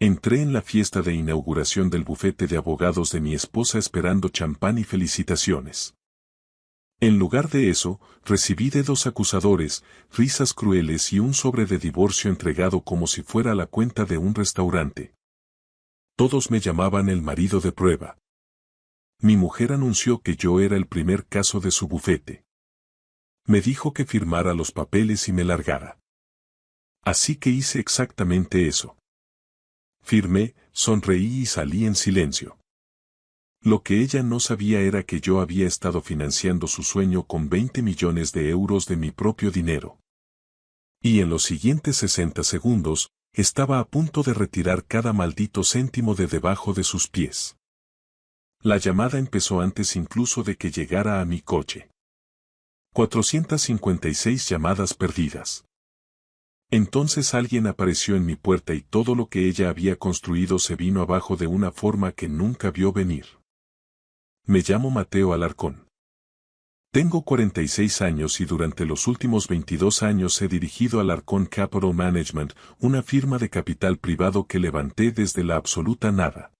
Entré en la fiesta de inauguración del bufete de abogados de mi esposa esperando champán y felicitaciones. En lugar de eso, recibí dedos acusadores, risas crueles y un sobre de divorcio entregado como si fuera la cuenta de un restaurante. Todos me llamaban el marido de prueba. Mi mujer anunció que yo era el primer caso de su bufete. Me dijo que firmara los papeles y me largara. Así que hice exactamente eso. Firmé, sonreí y salí en silencio. Lo que ella no sabía era que yo había estado financiando su sueño con 20 millones de euros de mi propio dinero. Y en los siguientes 60 segundos, estaba a punto de retirar cada maldito céntimo de debajo de sus pies. La llamada empezó antes incluso de que llegara a mi coche. 456 llamadas perdidas. Entonces alguien apareció en mi puerta y todo lo que ella había construido se vino abajo de una forma que nunca vio venir. Me llamo Mateo Alarcón. Tengo 46 años y durante los últimos 22 años he dirigido Alarcón Capital Management, una firma de capital privado que levanté desde la absoluta nada.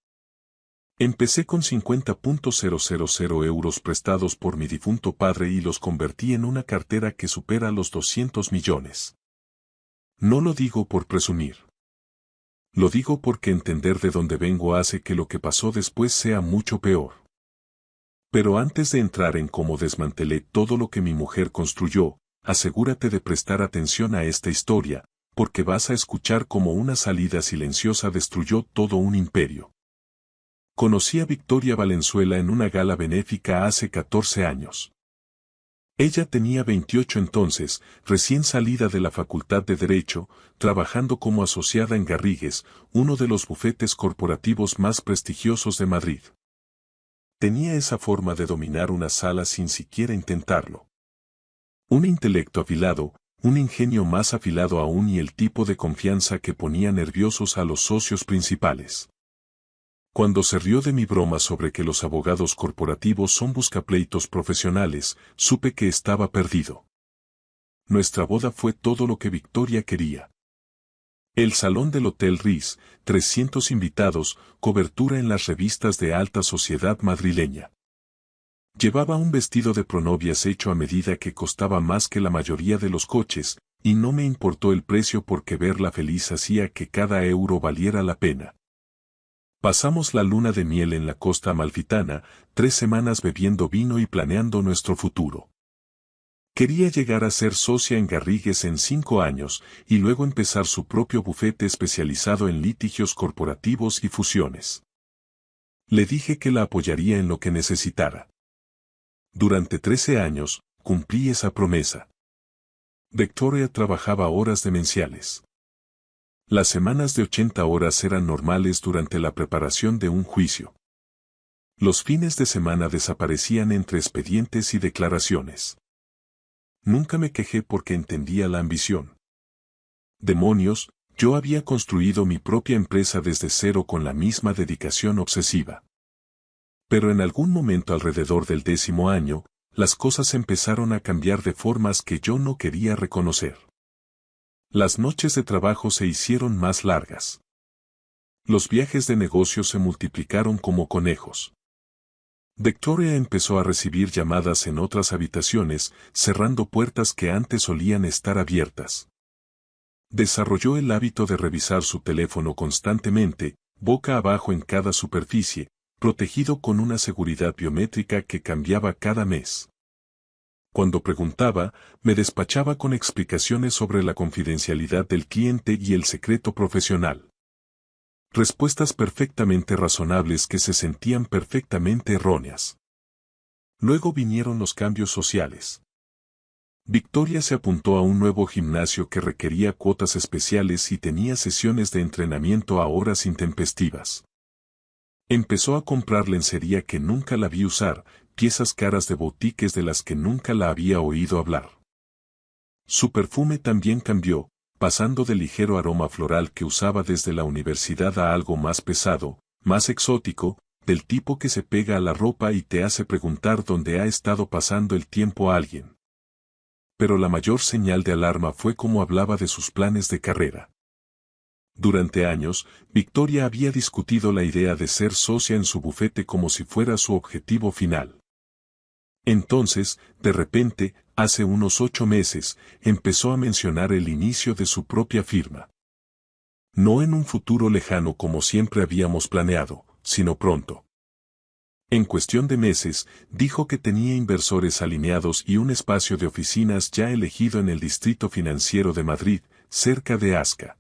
Empecé con 50.000 euros prestados por mi difunto padre y los convertí en una cartera que supera los 200 millones. No lo digo por presumir. Lo digo porque entender de dónde vengo hace que lo que pasó después sea mucho peor. Pero antes de entrar en cómo desmantelé todo lo que mi mujer construyó, asegúrate de prestar atención a esta historia, porque vas a escuchar cómo una salida silenciosa destruyó todo un imperio. Conocí a Victoria Valenzuela en una gala benéfica hace 14 años. Ella tenía 28 entonces, recién salida de la Facultad de Derecho, trabajando como asociada en Garrigues, uno de los bufetes corporativos más prestigiosos de Madrid. Tenía esa forma de dominar una sala sin siquiera intentarlo. Un intelecto afilado, un ingenio más afilado aún y el tipo de confianza que ponía nerviosos a los socios principales. Cuando se rió de mi broma sobre que los abogados corporativos son buscapleitos profesionales, supe que estaba perdido. Nuestra boda fue todo lo que Victoria quería. El salón del Hotel Ritz, 300 invitados, cobertura en las revistas de alta sociedad madrileña. Llevaba un vestido de pronovias hecho a medida que costaba más que la mayoría de los coches, y no me importó el precio porque verla feliz hacía que cada euro valiera la pena. Pasamos la luna de miel en la costa amalfitana, 3 semanas bebiendo vino y planeando nuestro futuro. Quería llegar a ser socia en Garrigues en 5 años, y luego empezar su propio bufete especializado en litigios corporativos y fusiones. Le dije que la apoyaría en lo que necesitara. Durante 13 años, cumplí esa promesa. Victoria trabajaba horas demenciales. Las semanas de 80 horas eran normales durante la preparación de un juicio. Los fines de semana desaparecían entre expedientes y declaraciones. Nunca me quejé porque entendía la ambición. Demonios, yo había construido mi propia empresa desde cero con la misma dedicación obsesiva. Pero en algún momento alrededor del 10º año, las cosas empezaron a cambiar de formas que yo no quería reconocer. Las noches de trabajo se hicieron más largas. Los viajes de negocio se multiplicaron como conejos. Victoria empezó a recibir llamadas en otras habitaciones, cerrando puertas que antes solían estar abiertas. Desarrolló el hábito de revisar su teléfono constantemente, boca abajo en cada superficie, protegido con una seguridad biométrica que cambiaba cada mes. Cuando preguntaba, me despachaba con explicaciones sobre la confidencialidad del cliente y el secreto profesional. Respuestas perfectamente razonables que se sentían perfectamente erróneas. Luego vinieron los cambios sociales. Victoria se apuntó a un nuevo gimnasio que requería cuotas especiales y tenía sesiones de entrenamiento a horas intempestivas. Empezó a comprar lencería que nunca la vi usar, piezas caras de boutiques de las que nunca la había oído hablar. Su perfume también cambió, pasando del ligero aroma floral que usaba desde la universidad a algo más pesado, más exótico, del tipo que se pega a la ropa y te hace preguntar dónde ha estado pasando el tiempo a alguien. Pero la mayor señal de alarma fue cómo hablaba de sus planes de carrera. Durante años, Victoria había discutido la idea de ser socia en su bufete como si fuera su objetivo final. Entonces, de repente, hace unos 8 meses, empezó a mencionar el inicio de su propia firma. No en un futuro lejano como siempre habíamos planeado, sino pronto. En cuestión de meses, dijo que tenía inversores alineados y un espacio de oficinas ya elegido en el Distrito Financiero de Madrid, cerca de Asca.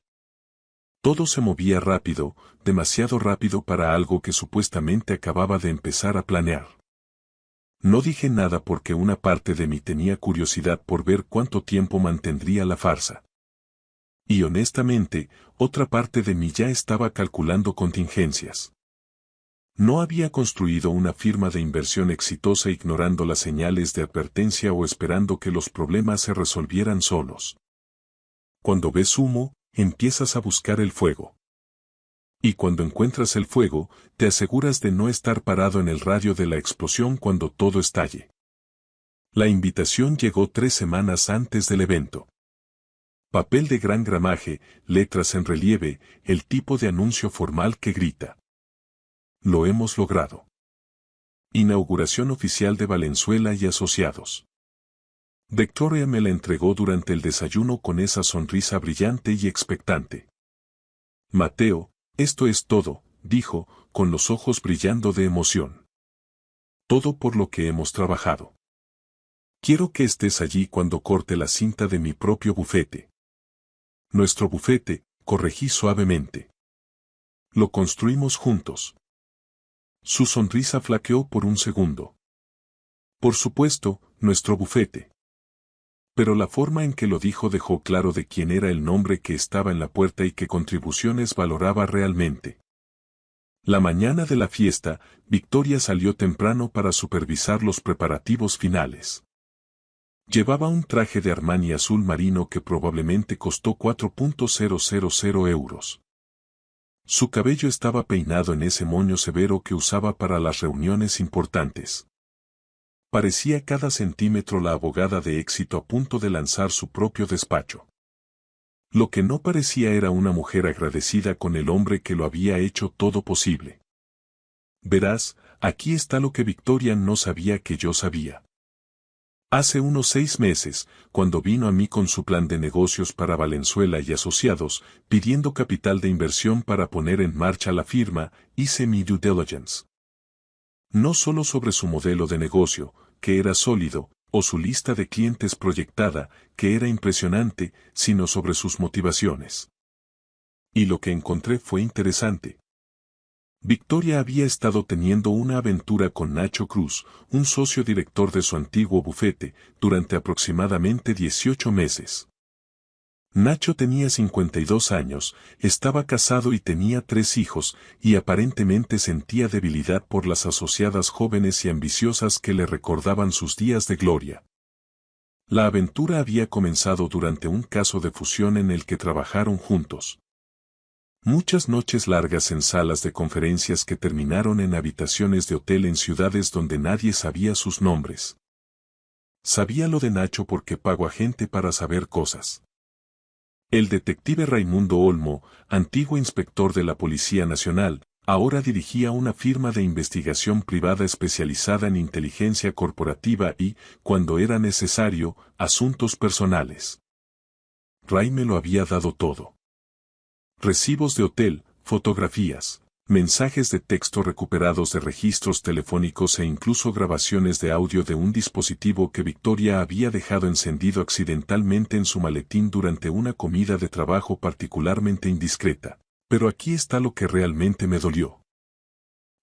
Todo se movía rápido, demasiado rápido para algo que supuestamente acababa de empezar a planear. No dije nada porque una parte de mí tenía curiosidad por ver cuánto tiempo mantendría la farsa. Y honestamente, otra parte de mí ya estaba calculando contingencias. No había construido una firma de inversión exitosa ignorando las señales de advertencia o esperando que los problemas se resolvieran solos. Cuando ves humo, empiezas a buscar el fuego. Y cuando encuentras el fuego, te aseguras de no estar parado en el radio de la explosión cuando todo estalle. La invitación llegó 3 semanas antes del evento. Papel de gran gramaje, letras en relieve, el tipo de anuncio formal que grita: lo hemos logrado. Inauguración oficial de Valenzuela y Asociados. Victoria me la entregó durante el desayuno con esa sonrisa brillante y expectante. Mateo, esto es todo, dijo, con los ojos brillando de emoción. Todo por lo que hemos trabajado. Quiero que estés allí cuando corte la cinta de mi propio bufete. Nuestro bufete, corregí suavemente. Lo construimos juntos. Su sonrisa flaqueó por un segundo. Por supuesto, nuestro bufete. Pero la forma en que lo dijo dejó claro de quién era el nombre que estaba en la puerta y qué contribuciones valoraba realmente. La mañana de la fiesta, Victoria salió temprano para supervisar los preparativos finales. Llevaba un traje de Armani azul marino que probablemente costó 4.000 euros. Su cabello estaba peinado en ese moño severo que usaba para las reuniones importantes. Parecía cada centímetro la abogada de éxito a punto de lanzar su propio despacho. Lo que no parecía era una mujer agradecida con el hombre que lo había hecho todo posible. Verás, aquí está lo que Victoria no sabía que yo sabía. Hace unos 6 meses, cuando vino a mí con su plan de negocios para Valenzuela y Asociados, pidiendo capital de inversión para poner en marcha la firma, hice mi due diligence. No solo sobre su modelo de negocio, que era sólido, o su lista de clientes proyectada, que era impresionante, sino sobre sus motivaciones. Y lo que encontré fue interesante. Victoria había estado teniendo una aventura con Nacho Cruz, un socio director de su antiguo bufete, durante aproximadamente 18 meses. Nacho tenía 52 años, estaba casado y tenía 3 hijos, y aparentemente sentía debilidad por las asociadas jóvenes y ambiciosas que le recordaban sus días de gloria. La aventura había comenzado durante un caso de fusión en el que trabajaron juntos. Muchas noches largas en salas de conferencias que terminaron en habitaciones de hotel en ciudades donde nadie sabía sus nombres. Sabía lo de Nacho porque pagó a gente para saber cosas. El detective Raimundo Olmo, antiguo inspector de la Policía Nacional, ahora dirigía una firma de investigación privada especializada en inteligencia corporativa y, cuando era necesario, asuntos personales. Ray me lo había dado todo. Recibos de hotel, fotografías, mensajes de texto recuperados de registros telefónicos e incluso grabaciones de audio de un dispositivo que Victoria había dejado encendido accidentalmente en su maletín durante una comida de trabajo particularmente indiscreta. Pero aquí está lo que realmente me dolió.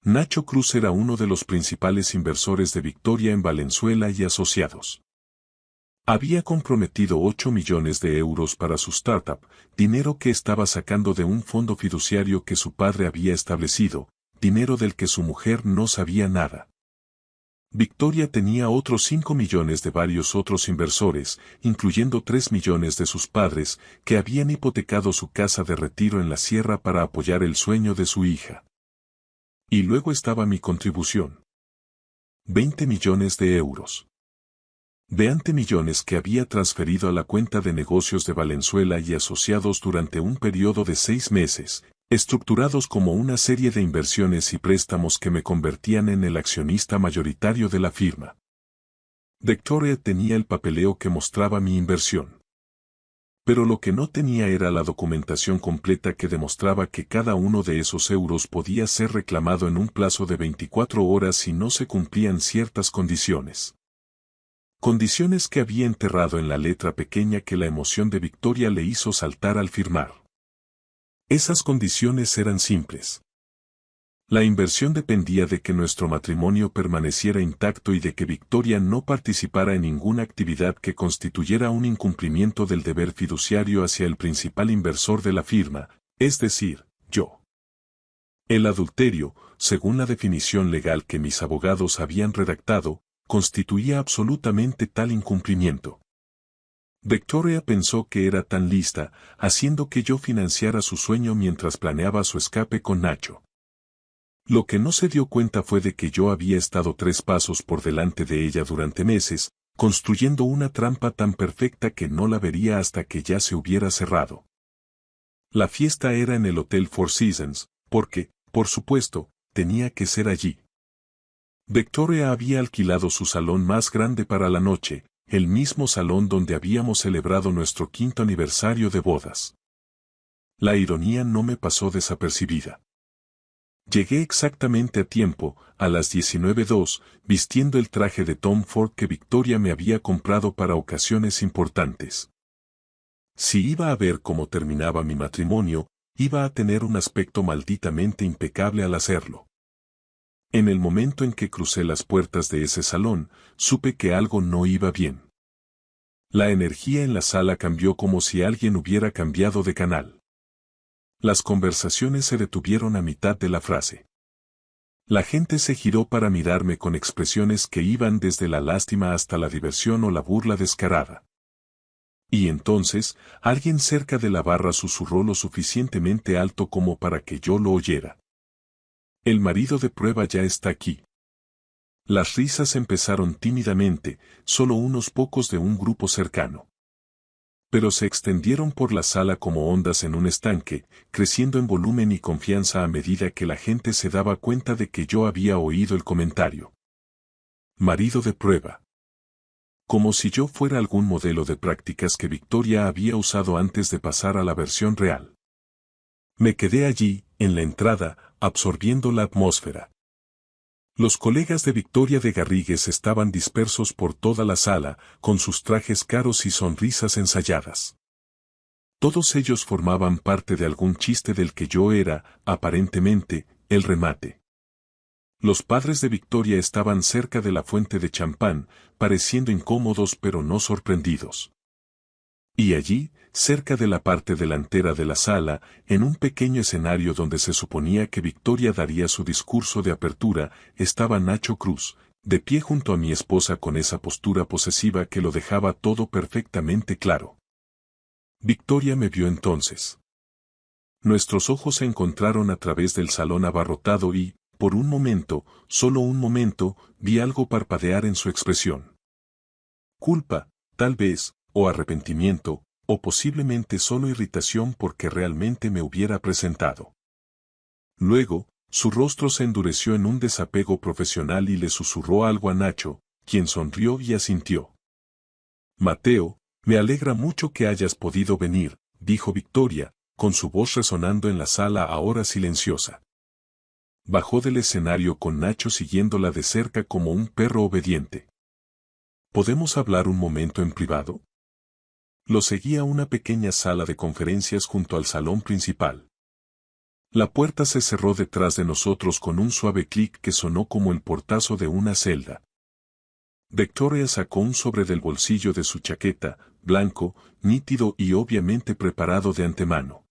Nacho Cruz era uno de los principales inversores de Victoria en Valenzuela y Asociados. Había comprometido 8 millones de euros para su startup, dinero que estaba sacando de un fondo fiduciario que su padre había establecido, dinero del que su mujer no sabía nada. Victoria tenía otros 5 millones de varios otros inversores, incluyendo 3 millones de sus padres, que habían hipotecado su casa de retiro en la sierra para apoyar el sueño de su hija. Y luego estaba mi contribución. 20 millones de euros. de ante millones que había transferido a la cuenta de negocios de Valenzuela y asociados durante un periodo de 6 meses, estructurados como una serie de inversiones y préstamos que me convertían en el accionista mayoritario de la firma. Victoria tenía el papeleo que mostraba mi inversión. Pero lo que no tenía era la documentación completa que demostraba que cada uno de esos euros podía ser reclamado en un plazo de 24 horas si no se cumplían ciertas condiciones. Condiciones que había enterrado en la letra pequeña que la emoción de Victoria le hizo saltar al firmar. Esas condiciones eran simples. La inversión dependía de que nuestro matrimonio permaneciera intacto y de que Victoria no participara en ninguna actividad que constituyera un incumplimiento del deber fiduciario hacia el principal inversor de la firma, es decir, yo. El adulterio, según la definición legal que mis abogados habían redactado, constituía absolutamente tal incumplimiento. Victoria pensó que era tan lista, haciendo que yo financiara su sueño mientras planeaba su escape con Nacho. Lo que no se dio cuenta fue de que yo había estado 3 pasos por delante de ella durante meses, construyendo una trampa tan perfecta que no la vería hasta que ya se hubiera cerrado. La fiesta era en el Hotel Four Seasons, porque, por supuesto, tenía que ser allí. Victoria había alquilado su salón más grande para la noche, el mismo salón donde habíamos celebrado nuestro 5º aniversario de bodas. La ironía no me pasó desapercibida. Llegué exactamente a tiempo, a las 19:02, vistiendo el traje de Tom Ford que Victoria me había comprado para ocasiones importantes. Si iba a ver cómo terminaba mi matrimonio, iba a tener un aspecto malditamente impecable al hacerlo. En el momento en que crucé las puertas de ese salón, supe que algo no iba bien. La energía en la sala cambió como si alguien hubiera cambiado de canal. Las conversaciones se detuvieron a mitad de la frase. La gente se giró para mirarme con expresiones que iban desde la lástima hasta la diversión o la burla descarada. Y entonces, alguien cerca de la barra susurró lo suficientemente alto como para que yo lo oyera. El marido de prueba ya está aquí. Las risas empezaron tímidamente, solo unos pocos de un grupo cercano. Pero se extendieron por la sala como ondas en un estanque, creciendo en volumen y confianza a medida que la gente se daba cuenta de que yo había oído el comentario. Marido de prueba. Como si yo fuera algún modelo de prácticas que Victoria había usado antes de pasar a la versión real. Me quedé allí, en la entrada, absorbiendo la atmósfera. Los colegas de Victoria de Garrigues estaban dispersos por toda la sala, con sus trajes caros y sonrisas ensayadas. Todos ellos formaban parte de algún chiste del que yo era, aparentemente, el remate. Los padres de Victoria estaban cerca de la fuente de champán, pareciendo incómodos pero no sorprendidos. Y allí, cerca de la parte delantera de la sala, en un pequeño escenario donde se suponía que Victoria daría su discurso de apertura, estaba Nacho Cruz, de pie junto a mi esposa con esa postura posesiva que lo dejaba todo perfectamente claro. Victoria me vio entonces. Nuestros ojos se encontraron a través del salón abarrotado y, por un momento, solo un momento, vi algo parpadear en su expresión. Culpa, tal vez, o arrepentimiento, o posiblemente solo irritación porque realmente me hubiera presentado. Luego, su rostro se endureció en un desapego profesional y le susurró algo a Nacho, quien sonrió y asintió. Mateo, me alegra mucho que hayas podido venir, dijo Victoria, con su voz resonando en la sala ahora silenciosa. Bajó del escenario con Nacho siguiéndola de cerca como un perro obediente. ¿Podemos hablar un momento en privado? Lo seguía a una pequeña sala de conferencias junto al salón principal. La puerta se cerró detrás de nosotros con un suave clic que sonó como el portazo de una celda. Victoria sacó un sobre del bolsillo de su chaqueta, blanco, nítido y obviamente preparado de antemano.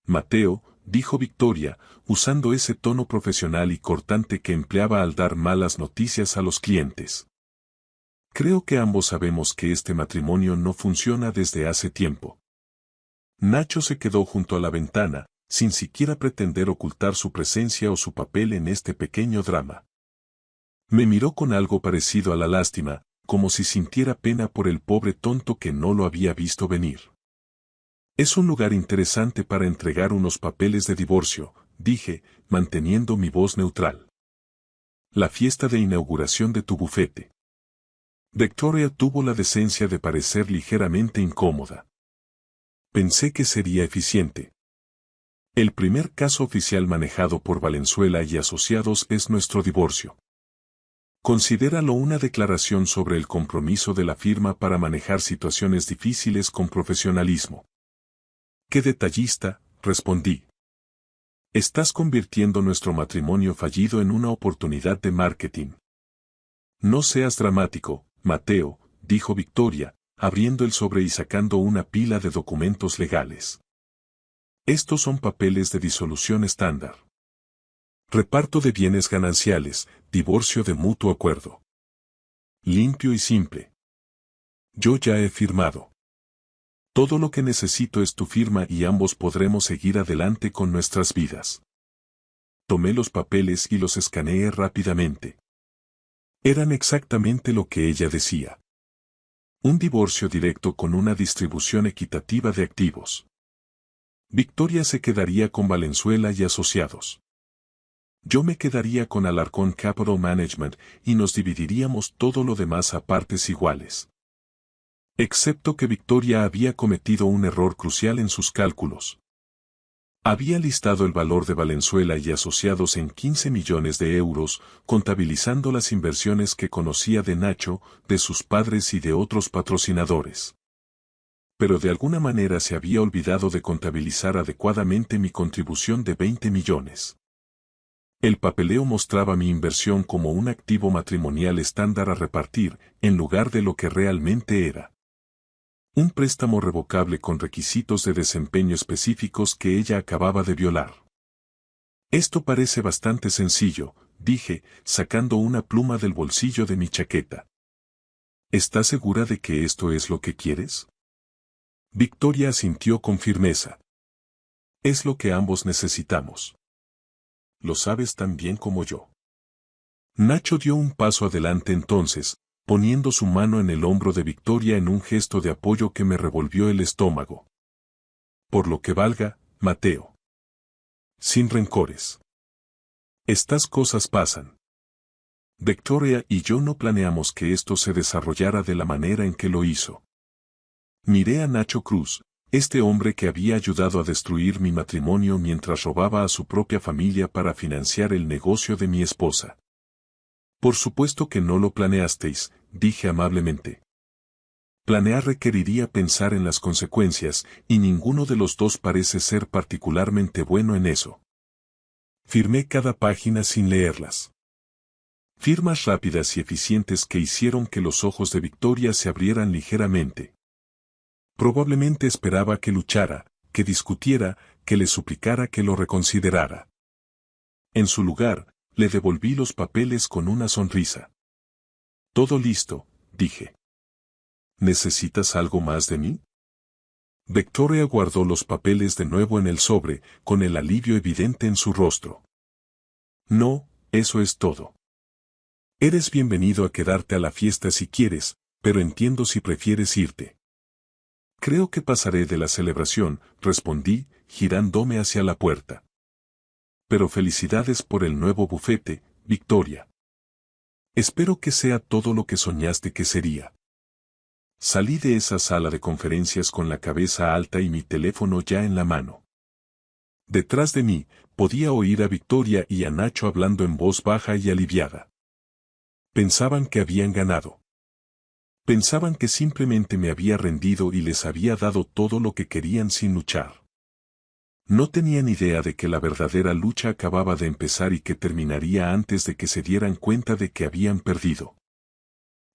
Mateo, dijo Victoria, usando ese tono profesional y cortante que empleaba al dar malas noticias a los clientes. Creo que ambos sabemos que este matrimonio no funciona desde hace tiempo. Nacho se quedó junto a la ventana, sin siquiera pretender ocultar su presencia o su papel en este pequeño drama. Me miró con algo parecido a la lástima, como si sintiera pena por el pobre tonto que no lo había visto venir. Es un lugar interesante para entregar unos papeles de divorcio, dije, manteniendo mi voz neutral. La fiesta de inauguración de tu bufete. Victoria tuvo la decencia de parecer ligeramente incómoda. Pensé que sería eficiente. El primer caso oficial manejado por Valenzuela y Asociados es nuestro divorcio. Considéralo una declaración sobre el compromiso de la firma para manejar situaciones difíciles con profesionalismo. ¡Qué detallista!, respondí. Estás convirtiendo nuestro matrimonio fallido en una oportunidad de marketing. No seas dramático, Mateo, dijo Victoria, abriendo el sobre y sacando una pila de documentos legales. Estos son papeles de disolución estándar. Reparto de bienes gananciales, divorcio de mutuo acuerdo. Limpio y simple. Yo ya he firmado. Todo lo que necesito es tu firma y ambos podremos seguir adelante con nuestras vidas. Tomé los papeles y los escaneé rápidamente. Eran exactamente lo que ella decía. Un divorcio directo con una distribución equitativa de activos. Victoria se quedaría con Valenzuela y Asociados. Yo me quedaría con Alarcón Capital Management y nos dividiríamos todo lo demás a partes iguales. Excepto que Victoria había cometido un error crucial en sus cálculos. Había listado el valor de Valenzuela y Asociados en 15 millones de euros, contabilizando las inversiones que conocía de Nacho, de sus padres y de otros patrocinadores. Pero de alguna manera se había olvidado de contabilizar adecuadamente mi contribución de 20 millones. El papeleo mostraba mi inversión como un activo matrimonial estándar a repartir, en lugar de lo que realmente era. Un préstamo revocable con requisitos de desempeño específicos que ella acababa de violar. Esto parece bastante sencillo, dije, sacando una pluma del bolsillo de mi chaqueta. ¿Estás segura de que esto es lo que quieres? Victoria asintió con firmeza. Es lo que ambos necesitamos. Lo sabes tan bien como yo. Nacho dio un paso adelante entonces, poniendo su mano en el hombro de Victoria en un gesto de apoyo que me revolvió el estómago. Por lo que valga, Mateo. Sin rencores. Estas cosas pasan. Victoria y yo no planeamos que esto se desarrollara de la manera en que lo hizo. Miré a Nacho Cruz, este hombre que había ayudado a destruir mi matrimonio mientras robaba a su propia familia para financiar el negocio de mi esposa. Por supuesto que no lo planeasteis, dije amablemente. Planear requeriría pensar en las consecuencias, y ninguno de los dos parece ser particularmente bueno en eso. Firmé cada página sin leerlas. Firmas rápidas y eficientes que hicieron que los ojos de Victoria se abrieran ligeramente. Probablemente esperaba que luchara, que discutiera, que le suplicara que lo reconsiderara. En su lugar, le devolví los papeles con una sonrisa. Todo listo, dije. ¿Necesitas algo más de mí? Victoria guardó los papeles de nuevo en el sobre, con el alivio evidente en su rostro. No, eso es todo. Eres bienvenido a quedarte a la fiesta si quieres, pero entiendo si prefieres irte. Creo que pasaré de la celebración, respondí, girándome hacia la puerta. Pero felicidades por el nuevo bufete, Victoria. Espero que sea todo lo que soñaste que sería. Salí de esa sala de conferencias con la cabeza alta y mi teléfono ya en la mano. Detrás de mí, podía oír a Victoria y a Nacho hablando en voz baja y aliviada. Pensaban que habían ganado. Pensaban que simplemente me había rendido y les había dado todo lo que querían sin luchar. No tenían idea de que la verdadera lucha acababa de empezar y que terminaría antes de que se dieran cuenta de que habían perdido.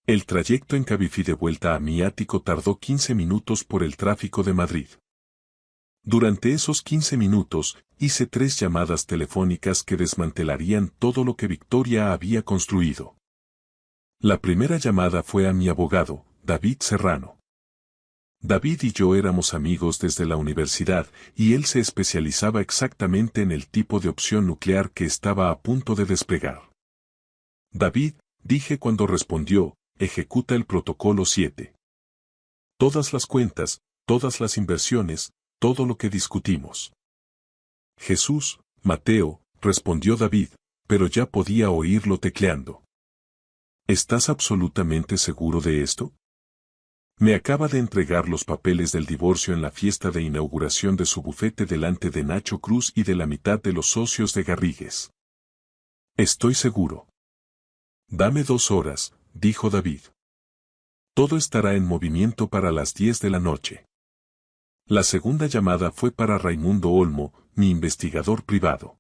El trayecto en Cabify de vuelta a mi ático tardó 15 minutos por el tráfico de Madrid. Durante esos 15 minutos, hice 3 llamadas telefónicas que desmantelarían todo lo que Victoria había construido. La primera llamada fue a mi abogado, David Serrano. David y yo éramos amigos desde la universidad, y él se especializaba exactamente en el tipo de opción nuclear que estaba a punto de desplegar. David, dije cuando respondió, ejecuta el protocolo 7. Todas las cuentas, todas las inversiones, todo lo que discutimos. Jesús, Mateo, respondió David, pero ya podía oírlo tecleando. ¿Estás absolutamente seguro de esto? Me acaba de entregar los papeles del divorcio en la fiesta de inauguración de su bufete delante de Nacho Cruz y de la mitad de los socios de Garrigues. Estoy seguro. Dame 2 horas, dijo David. Todo estará en movimiento para las 10 de la noche. La segunda llamada fue para Raimundo Olmo, mi investigador privado.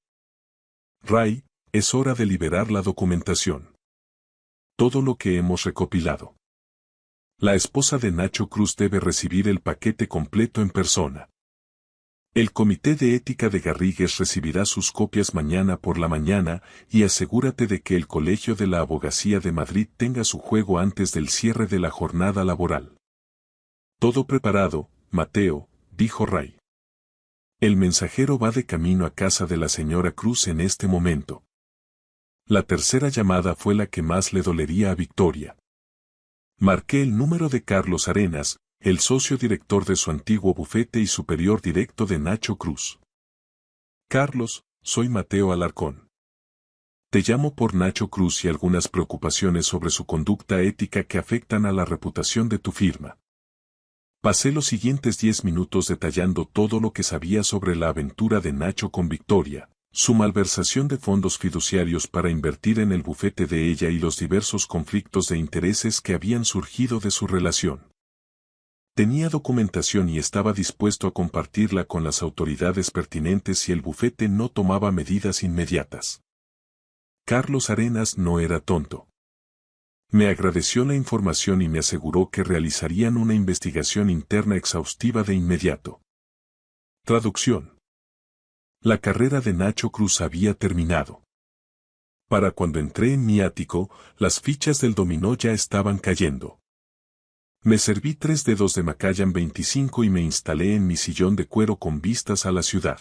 Ray, es hora de liberar la documentación. Todo lo que hemos recopilado. La esposa de Nacho Cruz debe recibir el paquete completo en persona. El Comité de Ética de Garrigues recibirá sus copias mañana por la mañana y asegúrate de que el Colegio de la Abogacía de Madrid tenga su juego antes del cierre de la jornada laboral. Todo preparado, Mateo, dijo Ray. El mensajero va de camino a casa de la señora Cruz en este momento. La tercera llamada fue la que más le dolería a Victoria. Marqué el número de Carlos Arenas, el socio director de su antiguo bufete y superior directo de Nacho Cruz. Carlos, soy Mateo Alarcón. Te llamo por Nacho Cruz y algunas preocupaciones sobre su conducta ética que afectan a la reputación de tu firma. Pasé los siguientes 10 minutos detallando todo lo que sabía sobre la aventura de Nacho con Victoria, su malversación de fondos fiduciarios para invertir en el bufete de ella y los diversos conflictos de intereses que habían surgido de su relación. Tenía documentación y estaba dispuesto a compartirla con las autoridades pertinentes si el bufete no tomaba medidas inmediatas. Carlos Arenas no era tonto. Me agradeció la información y me aseguró que realizarían una investigación interna exhaustiva de inmediato. Traducción. La carrera de Nacho Cruz había terminado. Para cuando entré en mi ático, las fichas del dominó ya estaban cayendo. Me serví 3 dedos de Macallan 25 y me instalé en mi sillón de cuero con vistas a la ciudad.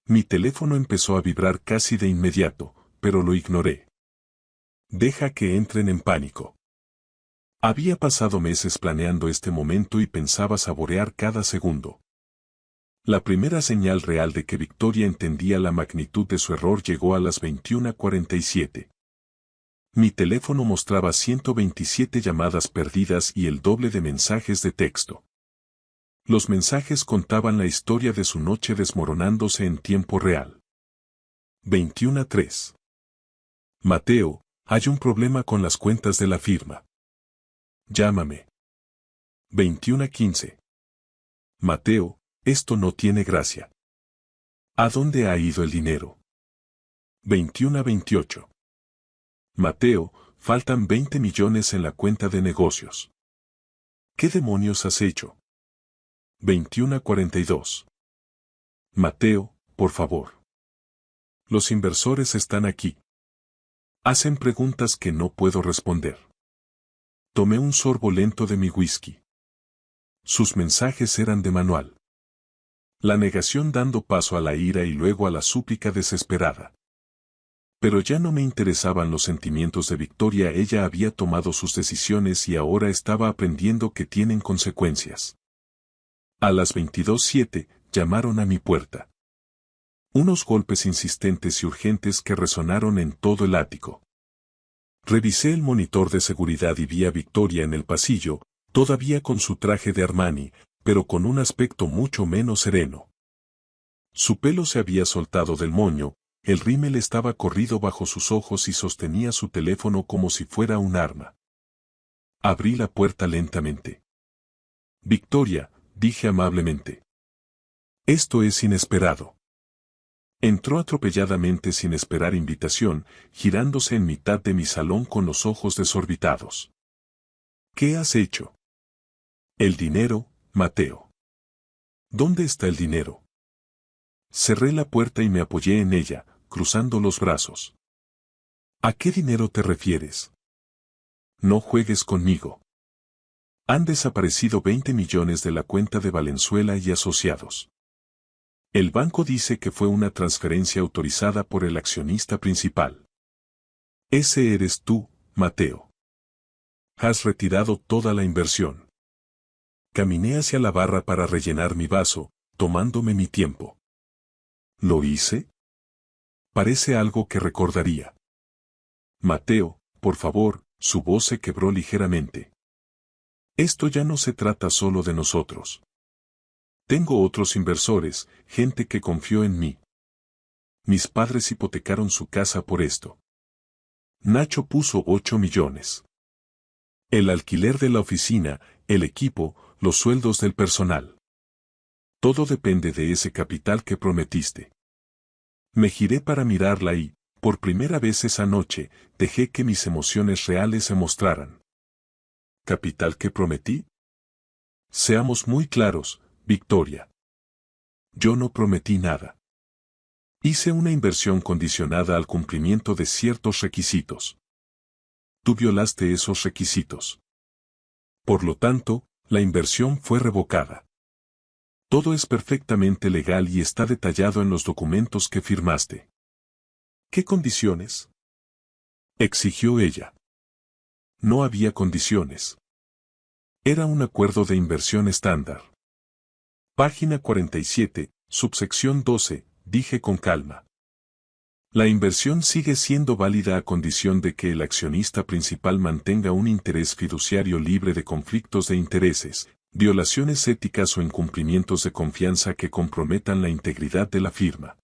Mi teléfono empezó a vibrar casi de inmediato, pero lo ignoré. Deja que entren en pánico. Había pasado meses planeando este momento y pensaba saborear cada segundo. La primera señal real de que Victoria entendía la magnitud de su error llegó a las 21:47. Mi teléfono mostraba 127 llamadas perdidas y el doble de mensajes de texto. Los mensajes contaban la historia de su noche desmoronándose en tiempo real. 21:03. Mateo, hay un problema con las cuentas de la firma. Llámame. 21:15. Mateo, esto no tiene gracia. ¿A dónde ha ido el dinero? 21:28. Mateo, faltan 20 millones en la cuenta de negocios. ¿Qué demonios has hecho? 21:42. Mateo, por favor. Los inversores están aquí. Hacen preguntas que no puedo responder. Tomé un sorbo lento de mi whisky. Sus mensajes eran de manual. La negación dando paso a la ira y luego a la súplica desesperada. Pero ya no me interesaban los sentimientos de Victoria, ella había tomado sus decisiones y ahora estaba aprendiendo que tienen consecuencias. A las 22:07 llamaron a mi puerta. Unos golpes insistentes y urgentes que resonaron en todo el ático. Revisé el monitor de seguridad y vi a Victoria en el pasillo, todavía con su traje de Armani, pero con un aspecto mucho menos sereno. Su pelo se había soltado del moño, el rímel estaba corrido bajo sus ojos y sostenía su teléfono como si fuera un arma. Abrí la puerta lentamente. Victoria, dije amablemente. Esto es inesperado. Entró atropelladamente sin esperar invitación, girándose en mitad de mi salón con los ojos desorbitados. ¿Qué has hecho? El dinero, Mateo. ¿Dónde está el dinero? Cerré la puerta y me apoyé en ella, cruzando los brazos. ¿A qué dinero te refieres? No juegues conmigo. Han desaparecido 20 millones de la cuenta de Valenzuela y asociados. El banco dice que fue una transferencia autorizada por el accionista principal. Ese eres tú, Mateo. Has retirado toda la inversión. Caminé hacia la barra para rellenar mi vaso, tomándome mi tiempo. ¿Lo hice? Parece algo que recordaría. Mateo, por favor, su voz se quebró ligeramente. Esto ya no se trata solo de nosotros. Tengo otros inversores, gente que confió en mí. Mis padres hipotecaron su casa por esto. Nacho puso 8 millones. El alquiler de la oficina, el equipo, los sueldos del personal. Todo depende de ese capital que prometiste. Me giré para mirarla y, por primera vez esa noche, dejé que mis emociones reales se mostraran. ¿Capital que prometí? Seamos muy claros, Victoria. Yo no prometí nada. Hice una inversión condicionada al cumplimiento de ciertos requisitos. Tú violaste esos requisitos. Por lo tanto, la inversión fue revocada. Todo es perfectamente legal y está detallado en los documentos que firmaste. ¿Qué condiciones? Exigió ella. No había condiciones. Era un acuerdo de inversión estándar. Página 47, subsección 12, dije con calma. La inversión sigue siendo válida a condición de que el accionista principal mantenga un interés fiduciario libre de conflictos de intereses, violaciones éticas o incumplimientos de confianza que comprometan la integridad de la firma.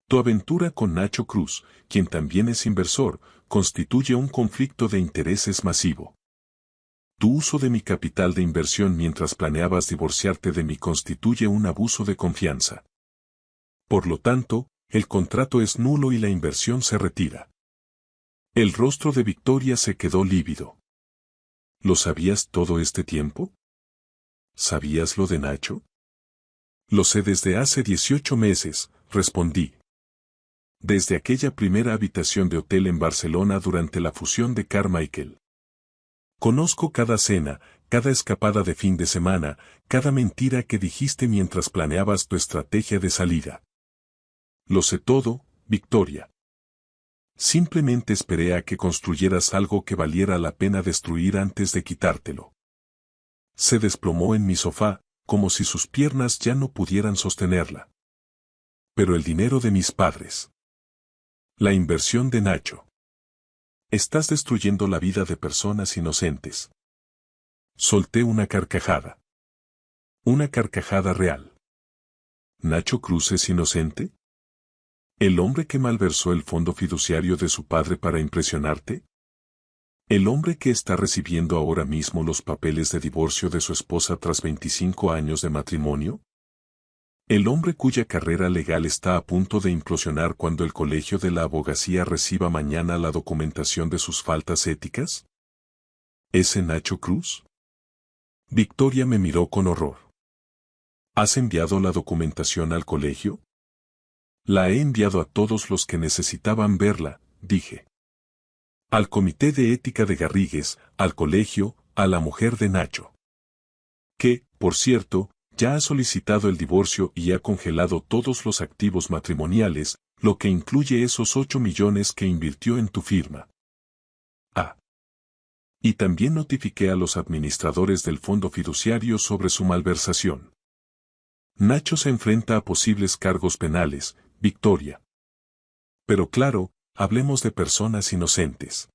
Tu aventura con Nacho Cruz, quien también es inversor, constituye un conflicto de intereses masivo. Tu uso de mi capital de inversión mientras planeabas divorciarte de mí constituye un abuso de confianza. Por lo tanto, el contrato es nulo y la inversión se retira. El rostro de Victoria se quedó lívido. ¿Lo sabías todo este tiempo? ¿Sabías lo de Nacho? Lo sé desde hace 18 meses, respondí. Desde aquella primera habitación de hotel en Barcelona durante la fusión de Carmichael. Conozco cada cena, cada escapada de fin de semana, cada mentira que dijiste mientras planeabas tu estrategia de salida. Lo sé todo, Victoria. Simplemente esperé a que construyeras algo que valiera la pena destruir antes de quitártelo. Se desplomó en mi sofá, como si sus piernas ya no pudieran sostenerla. Pero el dinero de mis padres. La inversión de Nacho. Estás destruyendo la vida de personas inocentes. Solté una carcajada. Una carcajada real. ¿Nacho Cruz es inocente? ¿El hombre que malversó el fondo fiduciario de su padre para impresionarte? ¿El hombre que está recibiendo ahora mismo los papeles de divorcio de su esposa tras 25 años de matrimonio? ¿El hombre cuya carrera legal está a punto de implosionar cuando el Colegio de la Abogacía reciba mañana la documentación de sus faltas éticas? ¿Ese Nacho Cruz? Victoria me miró con horror. ¿Has enviado la documentación al colegio? La he enviado a todos los que necesitaban verla, dije. Al Comité de Ética de Garrigues, al colegio, a la mujer de Nacho. Que, por cierto, ya ha solicitado el divorcio y ha congelado todos los activos matrimoniales, lo que incluye esos 8 millones que invirtió en tu firma. Ah. Y también notifiqué a los administradores del fondo fiduciario sobre su malversación. Nacho se enfrenta a posibles cargos penales, Victoria. Pero claro, hablemos de personas inocentes.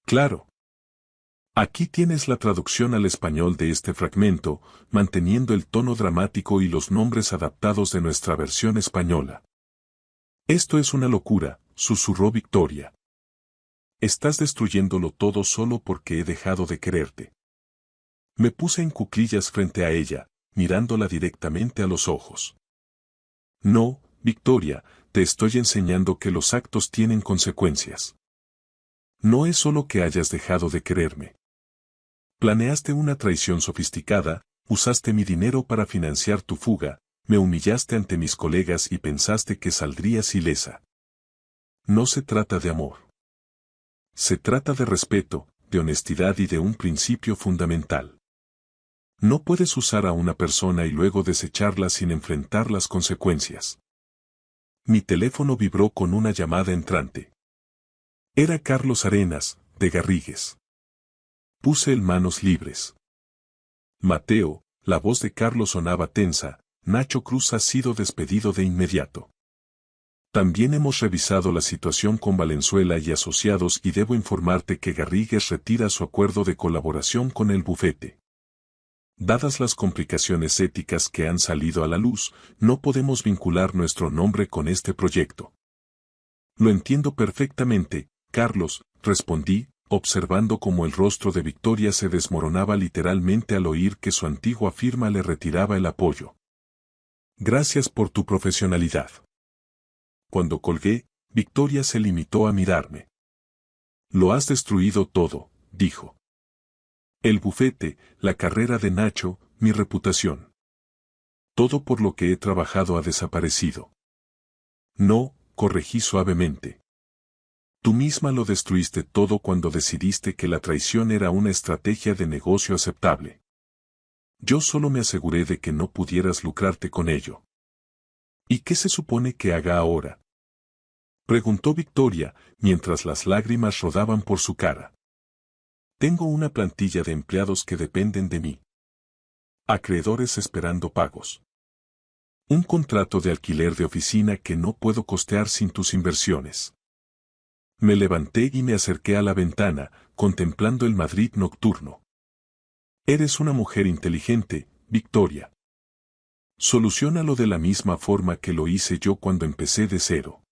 Claro. Aquí tienes la traducción al español de este fragmento, manteniendo el tono dramático y los nombres adaptados de nuestra versión española. Esto es una locura, susurró Victoria. Estás destruyéndolo todo solo porque he dejado de quererte. Me puse en cuclillas frente a ella, mirándola directamente a los ojos. No, Victoria, te estoy enseñando que los actos tienen consecuencias. No es solo que hayas dejado de quererme. Planeaste una traición sofisticada, usaste mi dinero para financiar tu fuga, me humillaste ante mis colegas y pensaste que saldrías ilesa. No se trata de amor. Se trata de respeto, de honestidad y de un principio fundamental. No puedes usar a una persona y luego desecharla sin enfrentar las consecuencias. Mi teléfono vibró con una llamada entrante. Era Carlos Arenas, de Garrigues. Puse en manos libres. Mateo, la voz de Carlos sonaba tensa, Nacho Cruz ha sido despedido de inmediato. También hemos revisado la situación con Valenzuela y asociados y debo informarte que Garrigues retira su acuerdo de colaboración con el bufete. Dadas las complicaciones éticas que han salido a la luz, no podemos vincular nuestro nombre con este proyecto. Lo entiendo perfectamente, Carlos, respondí, observando cómo el rostro de Victoria se desmoronaba literalmente al oír que su antigua firma le retiraba el apoyo. Gracias por tu profesionalidad. Cuando colgué, Victoria se limitó a mirarme. Lo has destruido todo, dijo. El bufete, la carrera de Nacho, mi reputación. Todo por lo que he trabajado ha desaparecido. No, corregí suavemente. Tú misma lo destruiste todo cuando decidiste que la traición era una estrategia de negocio aceptable. Yo solo me aseguré de que no pudieras lucrarte con ello. ¿Y qué se supone que haga ahora?, preguntó Victoria, mientras las lágrimas rodaban por su cara. Tengo una plantilla de empleados que dependen de mí. Acreedores esperando pagos. Un contrato de alquiler de oficina que no puedo costear sin tus inversiones. Me levanté y me acerqué a la ventana, contemplando el Madrid nocturno. Eres una mujer inteligente, Victoria. Soluciónalo de la misma forma que lo hice yo cuando empecé de cero.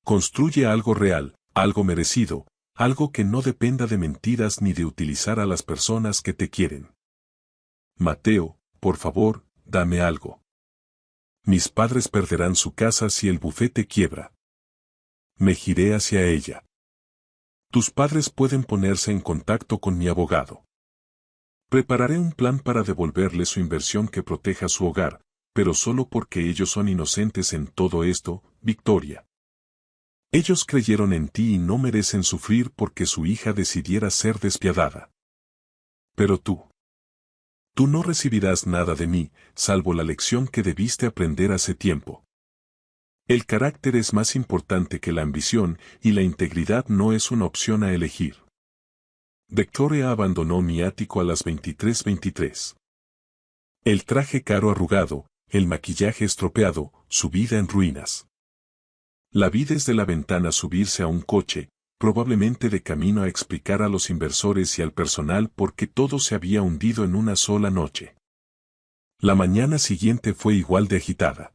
Construye algo real, algo merecido, algo que no dependa de mentiras ni de utilizar a las personas que te quieren. Mateo, por favor, dame algo. Mis padres perderán su casa si el bufete quiebra. Me giré hacia ella. Tus padres pueden ponerse en contacto con mi abogado. Prepararé un plan para devolverle su inversión que proteja su hogar, pero solo porque ellos son inocentes en todo esto, Victoria. Ellos creyeron en ti y no merecen sufrir porque su hija decidiera ser despiadada. Pero tú no recibirás nada de mí, salvo la lección que debiste aprender hace tiempo. El carácter es más importante que la ambición y la integridad no es una opción a elegir. Victoria abandonó mi ático a las 23:23. El traje caro arrugado, el maquillaje estropeado, su vida en ruinas. La vi desde la ventana subirse a un coche, probablemente de camino a explicar a los inversores y al personal por qué todo se había hundido en una sola noche. La mañana siguiente fue igual de agitada.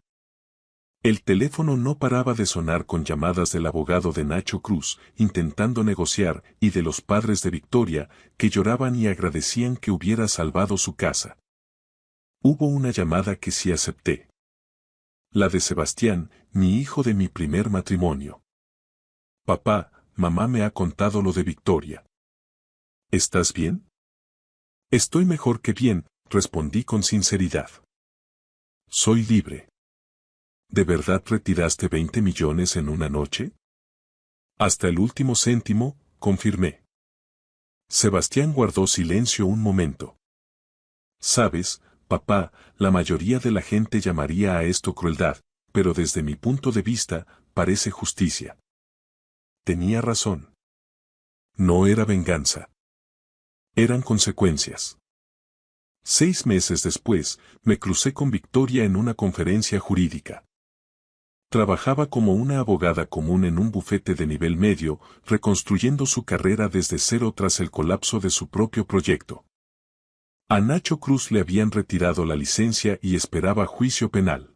El teléfono no paraba de sonar con llamadas del abogado de Nacho Cruz, intentando negociar, y de los padres de Victoria, que lloraban y agradecían que hubiera salvado su casa. Hubo una llamada que sí acepté. La de Sebastián, mi hijo de mi primer matrimonio. Papá, mamá me ha contado lo de Victoria. ¿Estás bien? Estoy mejor que bien, respondí con sinceridad. Soy libre. ¿De verdad retiraste 20 millones en una noche? Hasta el último céntimo, confirmé. Sebastián guardó silencio un momento. Sabes, papá, la mayoría de la gente llamaría a esto crueldad, pero desde mi punto de vista, parece justicia. Tenía razón. No era venganza. Eran consecuencias. 6 meses después, me crucé con Victoria en una conferencia jurídica. Trabajaba como una abogada común en un bufete de nivel medio, reconstruyendo su carrera desde cero tras el colapso de su propio proyecto. A Nacho Cruz le habían retirado la licencia y esperaba juicio penal.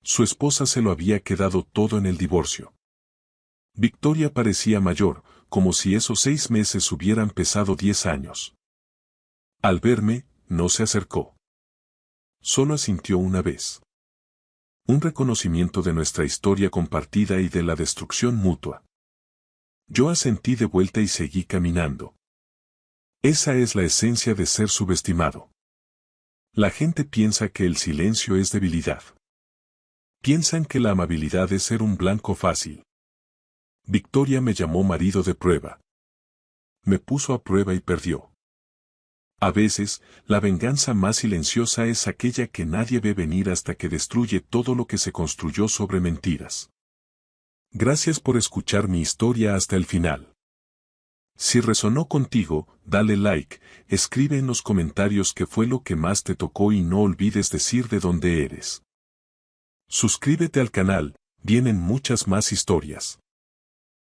Su esposa se lo había quedado todo en el divorcio. Victoria parecía mayor, como si esos 6 meses hubieran pesado 10 años. Al verme, no se acercó. Solo asintió una vez. Un reconocimiento de nuestra historia compartida y de la destrucción mutua. Yo asentí de vuelta y seguí caminando. Esa es la esencia de ser subestimado. La gente piensa que el silencio es debilidad. Piensan que la amabilidad es ser un blanco fácil. Victoria me llamó marido de prueba. Me puso a prueba y perdió. A veces, la venganza más silenciosa es aquella que nadie ve venir hasta que destruye todo lo que se construyó sobre mentiras. Gracias por escuchar mi historia hasta el final. Si resonó contigo, dale like, escribe en los comentarios qué fue lo que más te tocó y no olvides decir de dónde eres. Suscríbete al canal, vienen muchas más historias.